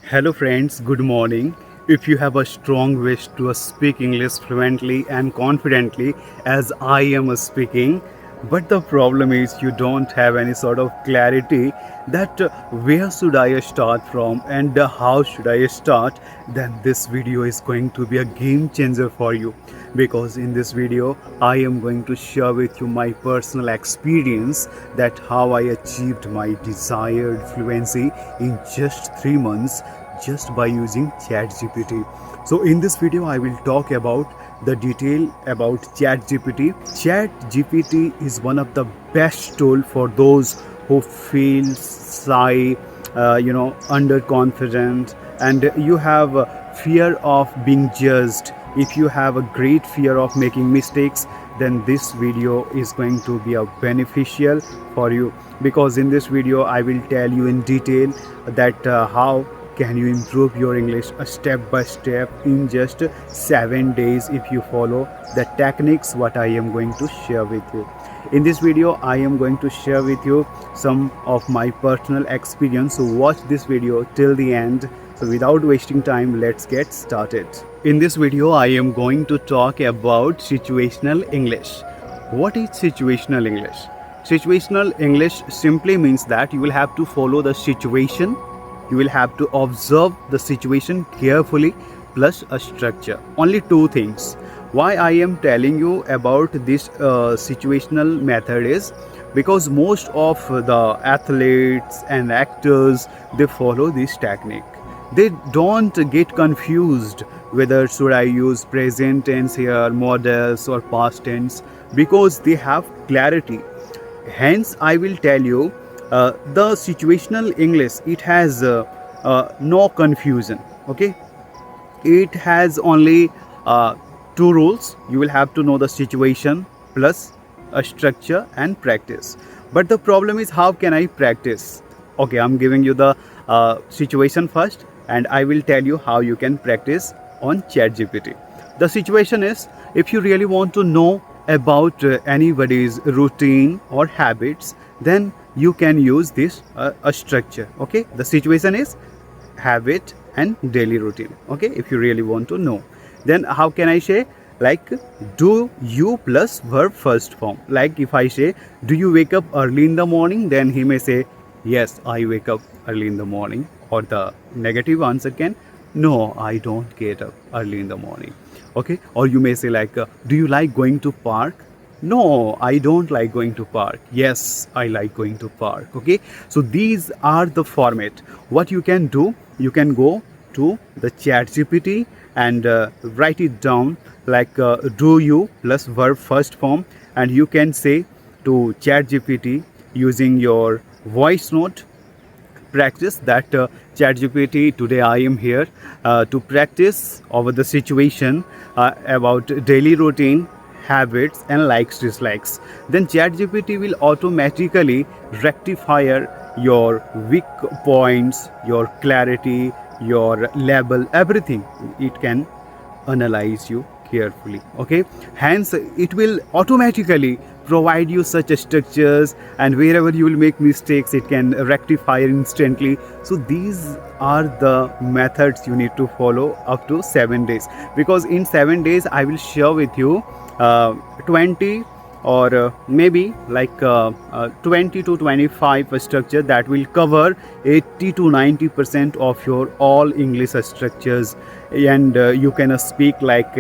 Hello friends, good morning. If you have a strong wish to speak English fluently and confidently as I am speaking, but the problem is you don't have any sort of clarity that where should I start from and how should I start, then this video is going to be a game changer for you, because in this video I am going to share with you my personal experience that how I achieved my desired fluency in just 3 months just by using ChatGPT. So in this video I will talk about the detail about ChatGPT. ChatGPT is one of the best tool for those who feel shy, underconfident, and you have fear of being judged. If you have a great fear of making mistakes, then this video is going to be a beneficial for you, because in this video I will tell you in detail that how can you improve your English step by step in just 7 days if you follow the techniques what I am going to share with you. In this video I am going to share with you some of my personal experience, so watch this video till the end. So without wasting time, let's get started. In this video I am going to talk about situational English. What is situational English? Situational English simply means that you will have to follow the situation, you will have to observe the situation carefully, plus a structure. Only two things. Why I am telling you about this situational method is because most of the athletes and actors, they follow this technique. They don't get confused whether should I use present tense here, models, or past tense, because they have clarity. Hence I will tell you the situational English, it has no confusion. Okay, it has only two rules. You will have to know the situation plus a structure and practice. But the problem is, how can I practice? Okay, I'm giving you the situation first, and I will tell you how you can practice on ChatGPT. The situation is, if you really want to know about anybody's routine or habits, then you can use this a structure. Okay, the situation is habit and daily routine. Okay, if you really want to know, then how can I say, like, do you plus verb first form. Like if I say, do you wake up early in the morning, then he may say, yes, I wake up early in the morning. Or the negative answer can, no, I don't get up early in the morning. Okay, or you may say like, do you like going to park? No, I don't like going to park. Yes, I like going to park. Okay, so these are the format. What you can do, you can go to the ChatGPT and write it down like do you plus verb first form, and you can say to ChatGPT using your voice note, practice that ChatGPT, today I am here to practice over the situation about daily routine, habits, and likes, dislikes. Then ChatGPT will automatically rectify your weak points, your clarity, your level, everything. It can analyze you carefully. Okay, hence it will automatically provide you such structures, and wherever you will make mistakes, it can rectify instantly. So these are the methods you need to follow up to 7 days, because in 7 days I will share with you 20 or maybe like 20 to 25 structure that will cover 80 to 90% of your all English structures, and you can speak like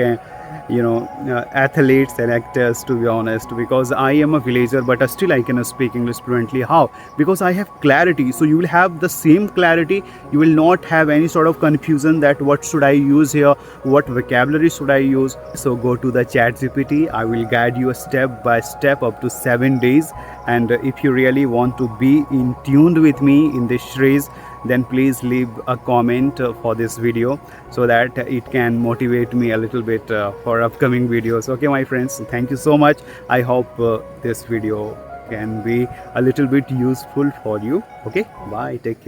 athletes and actors, to be honest, because I am a villager but still I can speak English fluently. How? Because I have clarity. So you will have the same clarity, you will not have any sort of confusion that what should I use here, what vocabulary should I use. So go to the ChatGPT, I will guide you step by step up to 7 days. And if you really want to be in tuned with me in this series, then please leave a comment for this video, so that it can motivate me a little bit for upcoming videos. Okay, my friends, thank you so much. I hope this video can be a little bit useful for you. Okay, bye, take care.